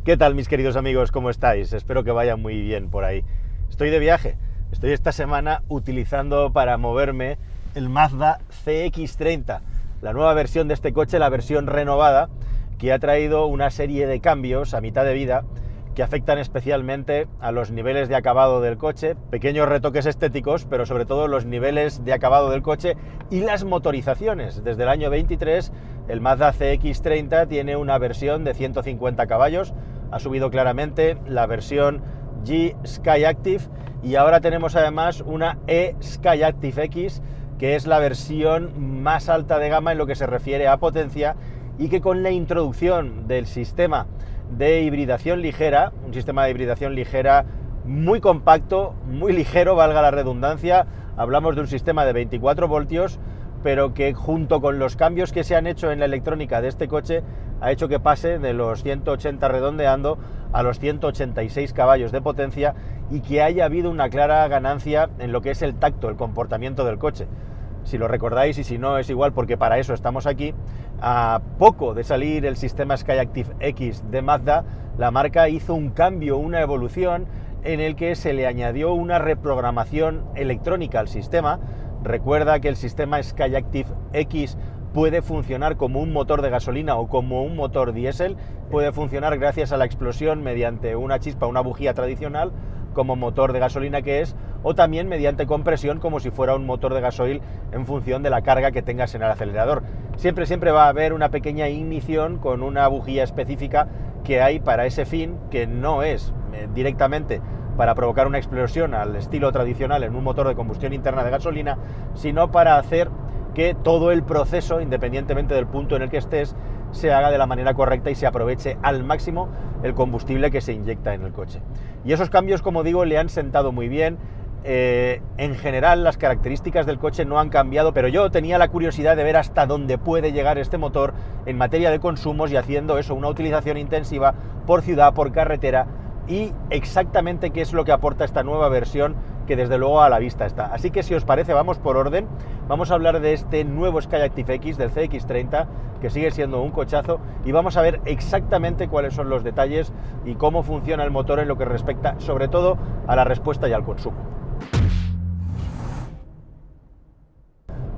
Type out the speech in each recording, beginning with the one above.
¿Qué tal, mis queridos amigos? ¿Cómo estáis? Espero que vaya muy bien por ahí. Estoy de viaje. Estoy esta semana utilizando para moverme el Mazda CX-30, la nueva versión de este coche, la versión renovada, que ha traído una serie de cambios a mitad de vida que afectan especialmente a los niveles de acabado del coche, pequeños retoques estéticos, pero sobre todo los niveles de acabado del coche y las motorizaciones. Desde el año 23, el Mazda CX-30 tiene una versión de 150 caballos, ha subido claramente la versión G Skyactiv y ahora tenemos además una E Skyactiv X, que es la versión más alta de gama en lo que se refiere a potencia y que con la introducción del sistema de hibridación ligera, un sistema de hibridación ligera muy compacto, muy ligero, valga la redundancia, hablamos de un sistema de 24 voltios, pero que junto con los cambios que se han hecho en la electrónica de este coche, ha hecho que pase de los 180 redondeando a los 186 caballos de potencia y que haya habido una clara ganancia en lo que es el tacto, el comportamiento del coche. Si lo recordáis, y si no es igual porque para eso estamos aquí, a poco de salir el sistema Skyactiv X de Mazda, la marca hizo un cambio, una evolución en el que se le añadió una reprogramación electrónica al sistema. Recuerda que el sistema Skyactiv X puede funcionar como un motor de gasolina o como un motor diésel, puede funcionar gracias a la explosión mediante una chispa, una bujía tradicional, como motor de gasolina que es, o también mediante compresión como si fuera un motor de gasoil en función de la carga que tengas en el acelerador. Siempre va a haber una pequeña ignición con una bujía específica que hay para ese fin, que no es directamente para provocar una explosión al estilo tradicional en un motor de combustión interna de gasolina, sino para hacer que todo el proceso, independientemente del punto en el que estés, se haga de la manera correcta y se aproveche al máximo el combustible que se inyecta en el coche. Y esos cambios, como digo, le han sentado muy bien. En general las características del coche no han cambiado, pero yo tenía la curiosidad de ver hasta dónde puede llegar este motor en materia de consumos y haciendo eso, una utilización intensiva por ciudad, por carretera, y exactamente qué es lo que aporta esta nueva versión, que desde luego a la vista está. Así que si os parece, vamos por orden, vamos a hablar de este nuevo Skyactiv X, del CX-30, que sigue siendo un cochazo, y vamos a ver exactamente cuáles son los detalles y cómo funciona el motor en lo que respecta sobre todo a la respuesta y al consumo.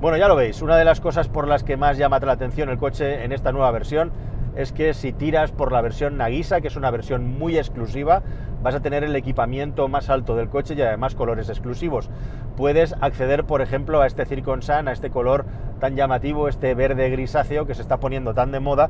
Bueno, ya lo veis, una de las cosas por las que más llama la atención el coche en esta nueva versión es que si tiras por la versión Nagisa, que es una versión muy exclusiva, vas a tener el equipamiento más alto del coche y además colores exclusivos. Puedes acceder, por ejemplo, a este Zircon Sun, a este color tan llamativo, este verde grisáceo que se está poniendo tan de moda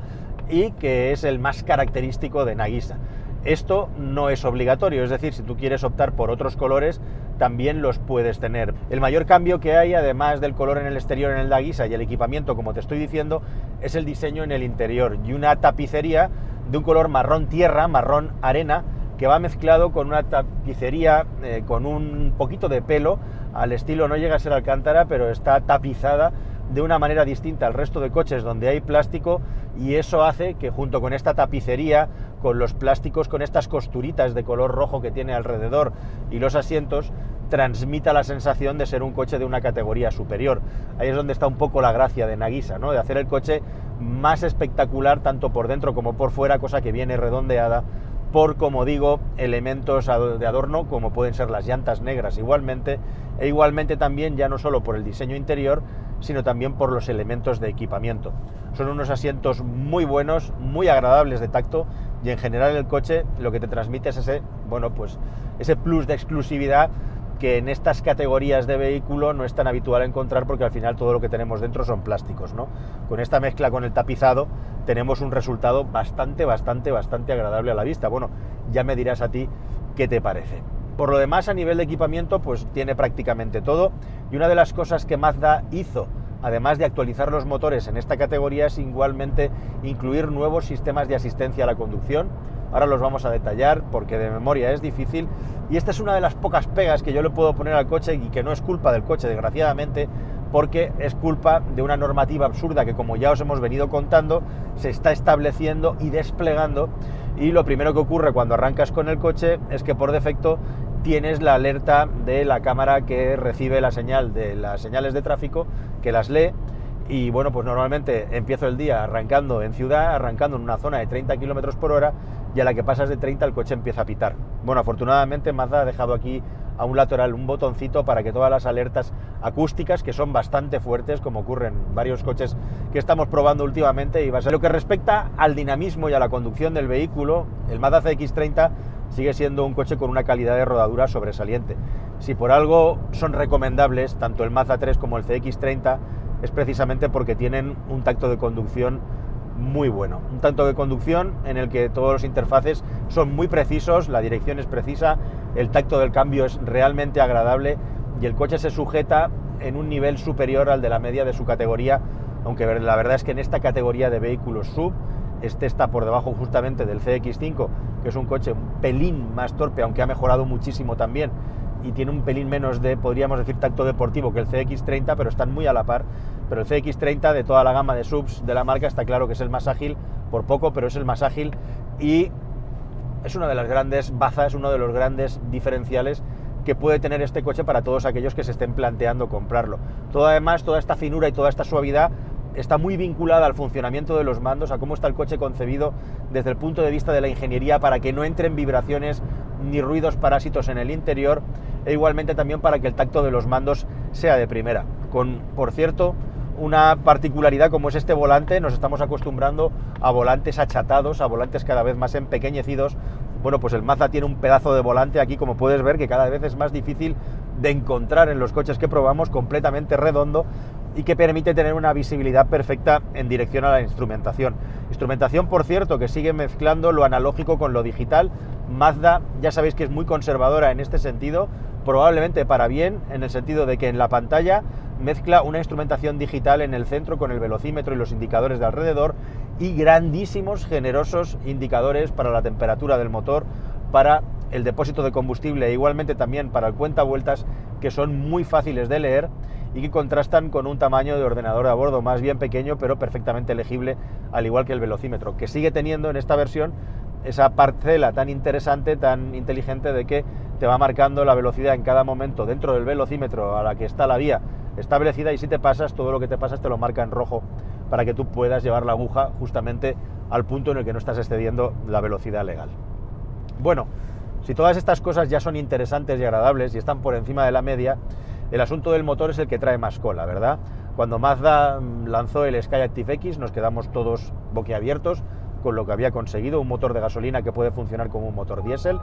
y que es el más característico de Nagisa. Esto no es obligatorio, es decir, si tú quieres optar por otros colores, también los puedes tener. El mayor cambio que hay, además del color en el exterior en el Nagisa y el equipamiento, como te estoy diciendo, es el diseño en el interior y una tapicería de un color marrón tierra, marrón arena, que va mezclado con una tapicería con un poquito de pelo, al estilo, no llega a ser alcántara, pero está tapizada de una manera distinta al resto de coches donde hay plástico, y eso hace que junto con esta tapicería, con los plásticos, con estas costuritas de color rojo que tiene alrededor y los asientos, transmita la sensación de ser un coche de una categoría superior. Ahí es donde está un poco la gracia de Nagisa, ¿no? De hacer el coche más espectacular tanto por dentro como por fuera, cosa que viene redondeada por, como digo, elementos de adorno como pueden ser las llantas negras igualmente, e igualmente también ya no solo por el diseño interior, sino también por los elementos de equipamiento. Son unos asientos muy buenos, muy agradables de tacto, y en general el coche lo que te transmite es ese plus de exclusividad que en estas categorías de vehículo no es tan habitual encontrar, porque al final todo lo que tenemos dentro son plásticos, ¿no? Con esta mezcla con el tapizado tenemos un resultado bastante agradable a la vista. Bueno, ya me dirás a ti qué te parece. Por lo demás, a nivel de equipamiento, pues tiene prácticamente todo, y una de las cosas que Mazda hizo, además de actualizar los motores en esta categoría, es igualmente incluir nuevos sistemas de asistencia a la conducción. Ahora los vamos a detallar porque de memoria es difícil, y esta es una de las pocas pegas que yo le puedo poner al coche, y que no es culpa del coche, desgraciadamente, porque es culpa de una normativa absurda que, como ya os hemos venido contando, se está estableciendo y desplegando, y lo primero que ocurre cuando arrancas con el coche es que por defecto tienes la alerta de la cámara que recibe la señal de las señales de tráfico, que las lee Y bueno, pues normalmente empiezo el día arrancando en ciudad, arrancando en una zona de 30 km por hora, y a la que pasas de 30 el coche empieza a pitar. Bueno, afortunadamente Mazda ha dejado aquí a un lateral un botoncito para que todas las alertas acústicas, que son bastante fuertes, como ocurre en varios coches que estamos probando últimamente, y va a ser. Lo que respecta al dinamismo y a la conducción del vehículo, el Mazda CX-30 sigue siendo un coche con una calidad de rodadura sobresaliente. Si por algo son recomendables tanto el Mazda 3 como el CX-30, es precisamente porque tienen un tacto de conducción muy bueno. Un tacto de conducción en el que todos los interfaces son muy precisos, la dirección es precisa, el tacto del cambio es realmente agradable y el coche se sujeta en un nivel superior al de la media de su categoría, aunque la verdad es que en esta categoría de vehículos sub, este está por debajo justamente del CX-5, que es un coche un pelín más torpe, aunque ha mejorado muchísimo también, y tiene un pelín menos de, podríamos decir, tacto deportivo que el CX-30, pero están muy a la par. Pero el CX-30, de toda la gama de subs de la marca, está claro que es el más ágil, por poco, pero es el más ágil, y es una de las grandes bazas, uno de los grandes diferenciales que puede tener este coche para todos aquellos que se estén planteando comprarlo. Además, toda esta finura y toda esta suavidad está muy vinculada al funcionamiento de los mandos, a cómo está el coche concebido desde el punto de vista de la ingeniería, para que no entren vibraciones ni ruidos parásitos en el interior, e igualmente también para que el tacto de los mandos sea de primera. Con, por cierto, una particularidad como es este volante. Nos estamos acostumbrando a volantes achatados, a volantes cada vez más empequeñecidos. Bueno, pues el Mazda tiene un pedazo de volante aquí, como puedes ver, que cada vez es más difícil de encontrar en los coches que probamos, completamente redondo, y que permite tener una visibilidad perfecta en dirección a la instrumentación. Instrumentación, por cierto, que sigue mezclando lo analógico con lo digital. Mazda, ya sabéis que es muy conservadora en este sentido, probablemente para bien, en el sentido de que en la pantalla mezcla una instrumentación digital en el centro con el velocímetro y los indicadores de alrededor, y grandísimos, generosos indicadores para la temperatura del motor, para el depósito de combustible e igualmente también para el cuentavueltas, que son muy fáciles de leer y que contrastan con un tamaño de ordenador a bordo más bien pequeño, pero perfectamente legible, al igual que el velocímetro, que sigue teniendo en esta versión esa parcela tan interesante, tan inteligente, de que te va marcando la velocidad en cada momento dentro del velocímetro a la que está la vía establecida, y si te pasas, todo lo que te pasas te lo marca en rojo para que tú puedas llevar la aguja justamente al punto en el que no estás excediendo la velocidad legal. Bueno, si todas estas cosas ya son interesantes y agradables y están por encima de la media, el asunto del motor es el que trae más cola, ¿verdad? Cuando Mazda lanzó el Skyactiv X nos quedamos todos boquiabiertos con lo que había conseguido, un motor de gasolina que puede funcionar como un motor diésel.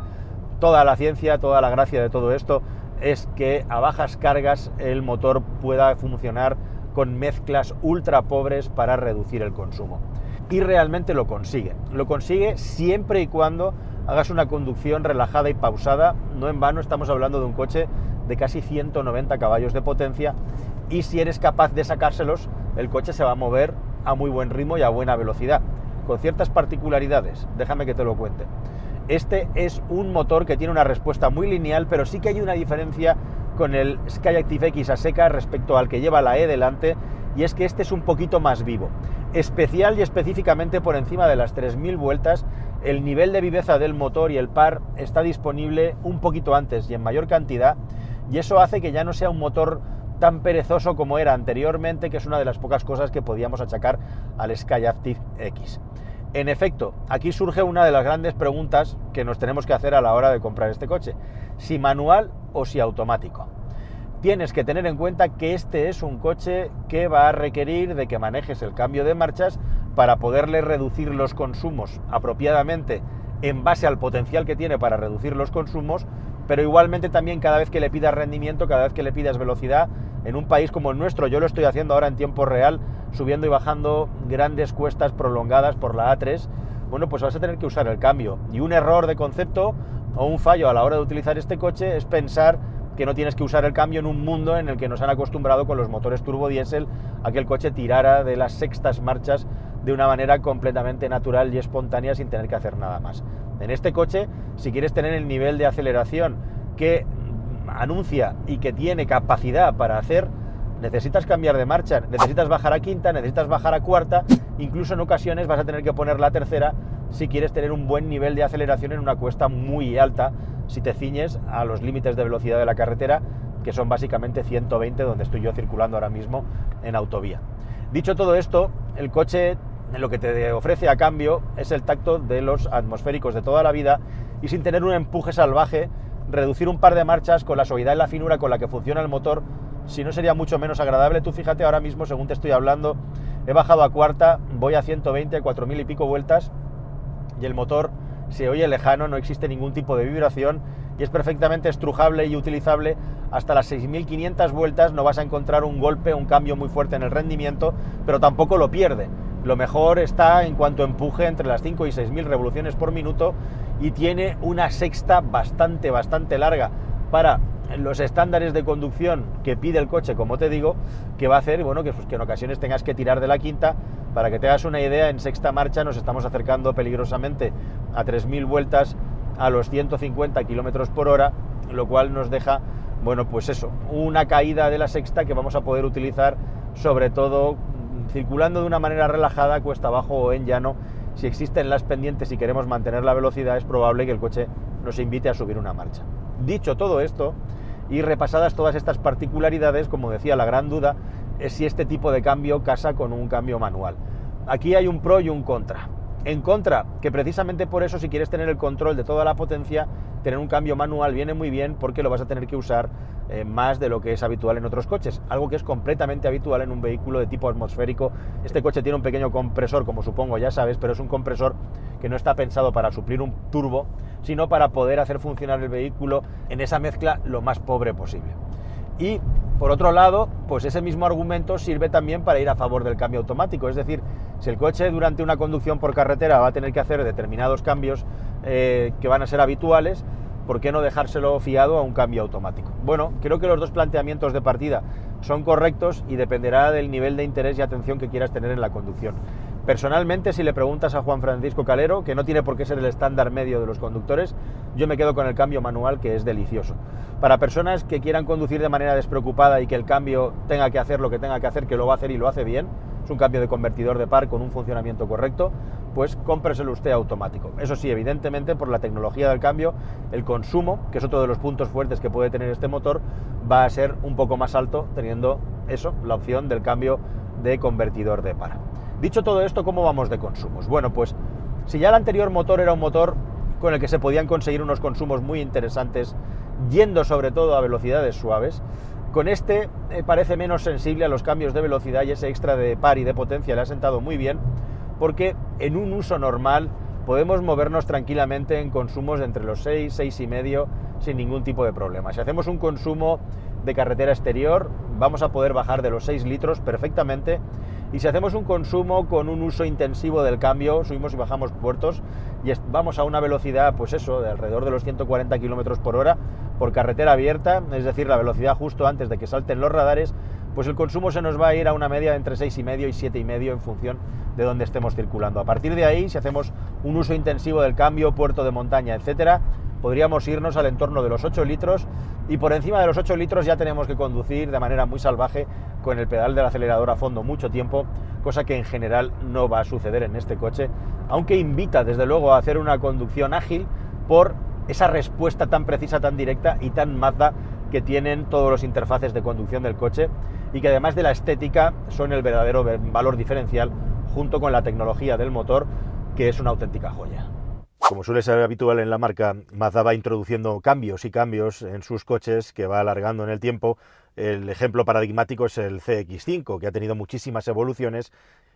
Toda la ciencia, toda la gracia de todo esto es que a bajas cargas el motor pueda funcionar con mezclas ultra pobres para reducir el consumo. Y realmente lo consigue. Lo consigue siempre y cuando hagas una conducción relajada y pausada. No en vano estamos hablando de un coche de casi 190 caballos de potencia, y si eres capaz de sacárselos, el coche se va a mover a muy buen ritmo y a buena velocidad, con ciertas particularidades. Déjame que te lo cuente. Este es un motor que tiene una respuesta muy lineal, pero sí que hay una diferencia con el Skyactiv X a seca respecto al que lleva la E delante, y es que este es un poquito más vivo. Especial y específicamente por encima de las 3000 vueltas, el nivel de viveza del motor y el par está disponible un poquito antes y en mayor cantidad, y eso hace que ya no sea un motor tan perezoso como era anteriormente, que es una de las pocas cosas que podíamos achacar al Skyactiv X. En efecto, aquí surge una de las grandes preguntas que nos tenemos que hacer a la hora de comprar este coche: si manual o si automático. Tienes que tener en cuenta que este es un coche que va a requerir de que manejes el cambio de marchas para poderle reducir los consumos apropiadamente en base al potencial que tiene para reducir los consumos, pero igualmente también cada vez que le pidas rendimiento, cada vez que le pidas velocidad. En un país como el nuestro, yo lo estoy haciendo ahora en tiempo real, subiendo y bajando grandes cuestas prolongadas por la A3, bueno, pues vas a tener que usar el cambio. Y un error de concepto o un fallo a la hora de utilizar este coche es pensar que no tienes que usar el cambio en un mundo en el que nos han acostumbrado con los motores turbodiesel a que el coche tirara de las sextas marchas de una manera completamente natural y espontánea sin tener que hacer nada más. En este coche, si quieres tener el nivel de aceleración que anuncia y que tiene capacidad para hacer, necesitas cambiar de marcha, necesitas bajar a quinta, necesitas bajar a cuarta, incluso en ocasiones vas a tener que poner la tercera si quieres tener un buen nivel de aceleración en una cuesta muy alta, si te ciñes a los límites de velocidad de la carretera, que son básicamente 120, donde estoy yo circulando ahora mismo en autovía. Dicho todo esto, el coche lo que te ofrece a cambio es el tacto de los atmosféricos de toda la vida y sin tener un empuje salvaje, reducir un par de marchas con la suavidad y la finura con la que funciona el motor, si no sería mucho menos agradable. Tú fíjate ahora mismo, según te estoy hablando, he bajado a cuarta, voy a 120, 4000 y pico vueltas y el motor se oye lejano, no existe ningún tipo de vibración y es perfectamente estrujable y utilizable hasta las 6500 vueltas. No vas a encontrar un golpe, un cambio muy fuerte en el rendimiento, pero tampoco lo pierde. Lo mejor está en cuanto a empuje entre las 5 y 6000 revoluciones por minuto y tiene una sexta bastante larga para los estándares de conducción que pide el coche, como te digo, que va a hacer, bueno, que en ocasiones tengas que tirar de la quinta. Para que te hagas una idea, en sexta marcha nos estamos acercando peligrosamente a 3000 vueltas a los 150 kilómetros por hora, lo cual nos deja, bueno, pues eso, una caída de la sexta que vamos a poder utilizar sobre todo circulando de una manera relajada, cuesta abajo o en llano. Si existen las pendientes y queremos mantener la velocidad, es probable que el coche nos invite a subir una marcha. Dicho todo esto, y repasadas todas estas particularidades, como decía, la gran duda es si este tipo de cambio casa con un cambio manual. Aquí hay un pro y un contra. En contra, que precisamente por eso, si quieres tener el control de toda la potencia, tener un cambio manual viene muy bien, porque lo vas a tener que usar más de lo que es habitual en otros coches, algo que es completamente habitual en un vehículo de tipo atmosférico. Este coche tiene un pequeño compresor, como supongo ya sabes, pero es un compresor que no está pensado para suplir un turbo, sino para poder hacer funcionar el vehículo en esa mezcla lo más pobre posible. Y por otro lado, pues ese mismo argumento sirve también para ir a favor del cambio automático. Es decir, si el coche durante una conducción por carretera va a tener que hacer determinados cambios que van a ser habituales, ¿por qué no dejárselo fiado a un cambio automático? Bueno, creo que los dos planteamientos de partida son correctos y dependerá del nivel de interés y atención que quieras tener en la conducción. Personalmente, si le preguntas a Juan Francisco Calero, que no tiene por qué ser el estándar medio de los conductores, yo me quedo con el cambio manual, que es delicioso. Para personas que quieran conducir de manera despreocupada y que el cambio tenga que hacer lo que tenga que hacer, que lo va a hacer y lo hace bien, es un cambio de convertidor de par con un funcionamiento correcto, pues cómpreselo usted automático. Eso sí, evidentemente, por la tecnología del cambio, el consumo, que es otro de los puntos fuertes que puede tener este motor, va a ser un poco más alto, teniendo eso, la opción del cambio de convertidor de par. Dicho todo esto, ¿cómo vamos de consumos? Bueno, pues si ya el anterior motor era un motor con el que se podían conseguir unos consumos muy interesantes, yendo sobre todo a velocidades suaves, con este parece menos sensible a los cambios de velocidad y ese extra de par y de potencia le ha sentado muy bien, porque en un uso normal podemos movernos tranquilamente en consumos de entre los 6, 6,5 sin ningún tipo de problema. Si hacemos un consumo de carretera exterior, vamos a poder bajar de los 6 litros perfectamente. Y si hacemos un consumo con un uso intensivo del cambio, subimos y bajamos puertos y vamos a una velocidad, pues eso, de alrededor de los 140 km por hora por carretera abierta, es decir, la velocidad justo antes de que salten los radares, pues el consumo se nos va a ir a una media de entre 6,5 y 7,5 en función de dónde estemos circulando. A partir de ahí, si hacemos un uso intensivo del cambio, puerto de montaña, etcétera, podríamos irnos al entorno de los 8 litros y por encima de los 8 litros ya tenemos que conducir de manera muy salvaje con el pedal del acelerador a fondo mucho tiempo, cosa que en general no va a suceder en este coche, aunque invita desde luego a hacer una conducción ágil por esa respuesta tan precisa, tan directa y tan Mazda que tienen todos los interfaces de conducción del coche y que además de la estética son el verdadero valor diferencial junto con la tecnología del motor, que es una auténtica joya. Como suele ser habitual en la marca, Mazda va introduciendo cambios y cambios en sus coches que va alargando en el tiempo. El ejemplo paradigmático es el CX-5, que ha tenido muchísimas evoluciones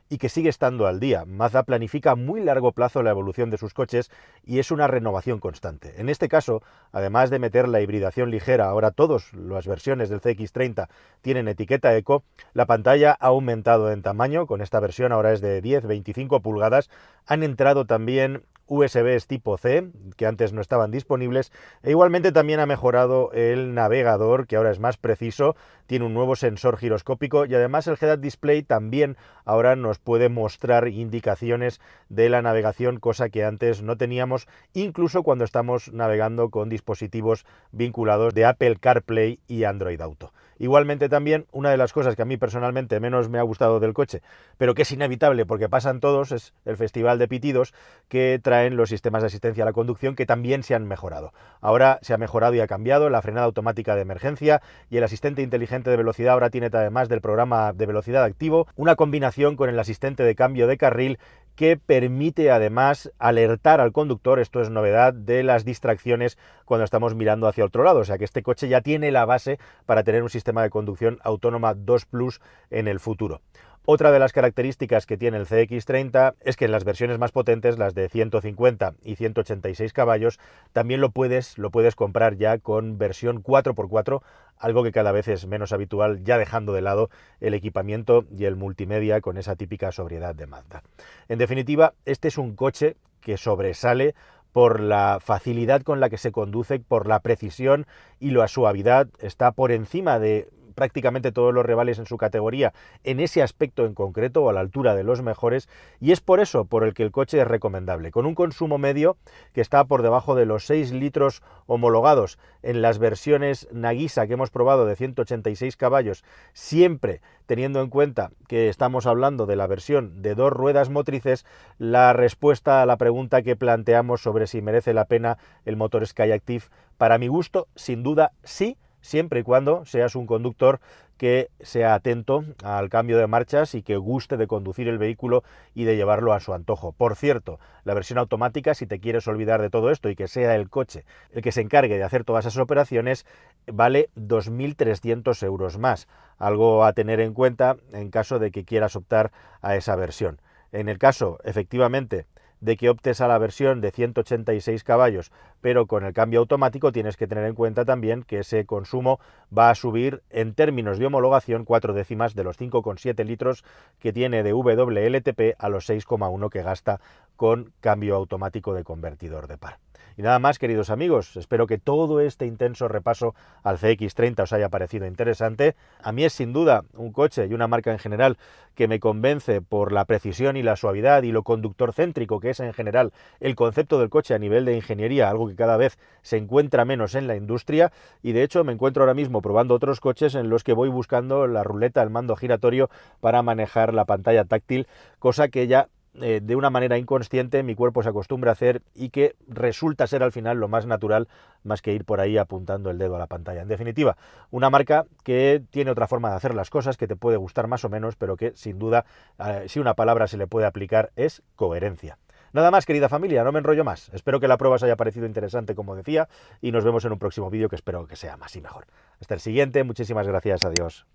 y que sigue estando al día. Mazda planifica a muy largo plazo la evolución de sus coches y es una renovación constante. En este caso, además de meter la hibridación ligera, ahora todas las versiones del CX-30 tienen etiqueta Eco, la pantalla ha aumentado en tamaño, con esta versión ahora es de 10-25 pulgadas, han entrado también USBs tipo C, que antes no estaban disponibles, e igualmente también ha mejorado el navegador, que ahora es más preciso, tiene un nuevo sensor giroscópico y además el Head-Up Display también ahora nos puede mostrar indicaciones de la navegación, cosa que antes no teníamos, incluso cuando estamos navegando con dispositivos vinculados de Apple CarPlay y Android Auto. Igualmente también, una de las cosas que a mí personalmente menos me ha gustado del coche, pero que es inevitable porque pasan todos, es el festival de pitidos que traen los sistemas de asistencia a la conducción, que también se han mejorado. Ahora se ha mejorado y ha cambiado la frenada automática de emergencia, y el asistente inteligente de velocidad ahora tiene, además del programa de velocidad activo, una combinación con el asistente de cambio de carril que permite además alertar al conductor, esto es novedad, de las distracciones cuando estamos mirando hacia otro lado. O sea que este coche ya tiene la base para tener un sistema de conducción autónoma 2 Plus en el futuro. Otra de las características que tiene el CX30 es que en las versiones más potentes, las de 150 y 186 caballos, también lo puedes comprar ya con versión 4x4, algo que cada vez es menos habitual, ya dejando de lado el equipamiento y el multimedia con esa típica sobriedad de Mazda. En definitiva, este es un coche que sobresale por la facilidad con la que se conduce, por la precisión y la suavidad. Está por encima de prácticamente todos los rivales en su categoría en ese aspecto en concreto, o a la altura de los mejores, y es por eso por el que el coche es recomendable, con un consumo medio que está por debajo de los 6 litros homologados en las versiones Nagisa que hemos probado de 186 caballos, siempre teniendo en cuenta que estamos hablando de la versión de 2 ruedas motrices. La respuesta a la pregunta que planteamos sobre si merece la pena el motor Skyactiv, para mi gusto, sin duda sí, siempre y cuando seas un conductor que sea atento al cambio de marchas y que guste de conducir el vehículo y de llevarlo a su antojo. Por cierto, la versión automática, si te quieres olvidar de todo esto y que sea el coche el que se encargue de hacer todas esas operaciones, vale 2.300 euros más, algo a tener en cuenta en caso de que quieras optar a esa versión. En el caso, efectivamente, de que optes a la versión de 186 caballos, pero con el cambio automático, tienes que tener en cuenta también que ese consumo va a subir en términos de homologación 4 décimas, de los 5,7 litros que tiene de WLTP a los 6,1 que gasta con cambio automático de convertidor de par. Y nada más, queridos amigos, espero que todo este intenso repaso al CX30 os haya parecido interesante. A mí es sin duda un coche y una marca en general que me convence por la precisión y la suavidad y lo conductor céntrico que es en general el concepto del coche a nivel de ingeniería, algo que cada vez se encuentra menos en la industria, y de hecho me encuentro ahora mismo probando otros coches en los que voy buscando la ruleta, el mando giratorio para manejar la pantalla táctil, cosa que ya de una manera inconsciente mi cuerpo se acostumbra a hacer y que resulta ser al final lo más natural, más que ir por ahí apuntando el dedo a la pantalla. En definitiva, una marca que tiene otra forma de hacer las cosas, que te puede gustar más o menos, pero que sin duda, si una palabra se le puede aplicar, es coherencia. Nada más, querida familia, no me enrollo más. Espero que la prueba os haya parecido interesante, como decía, y nos vemos en un próximo vídeo que espero que sea más y mejor. Hasta el siguiente, muchísimas gracias, adiós.